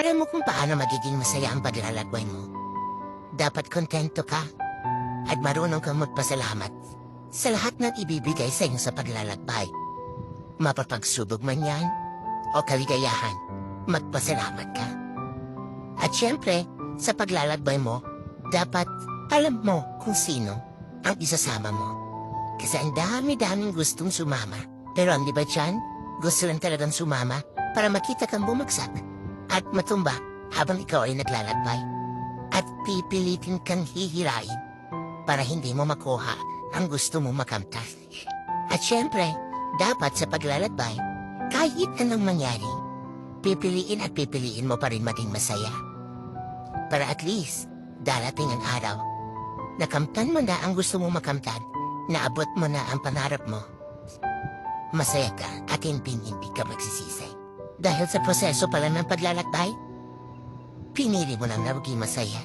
Alam mo kung paano magiging masaya ang paglalakbay mo. Dapat kontento ka at marunong kang magpasalamat sa lahat ng ibibigay sa iyo sa paglalakbay. Mapapagsubok man yan o kaligayahan, magpasalamat ka. At syempre, sa paglalakbay mo, dapat alam mo kung sino ang isasama mo. Kasi ang dami-daming gustong sumama. Pero ang di ba dyan, gusto lang talagang sumama para makita kang bumagsak at matumba habang ikaw ay naglalakbay. At pipilitin kang hihirain para hindi mo makuha ang gusto mo makamtas. At syempre, dapat sa paglalakbay, kahit anong mangyari, pipiliin at pipiliin mo pa rin maging masaya. Para at least, darating ang araw, nakamtan mo na ang gusto mo makamtan, naabot mo na ang pangarap mo. Masaya ka at hindi ka magsisisi. Dahil sa proseso pala ng paglalakbay, pinili mo lang na maging masaya.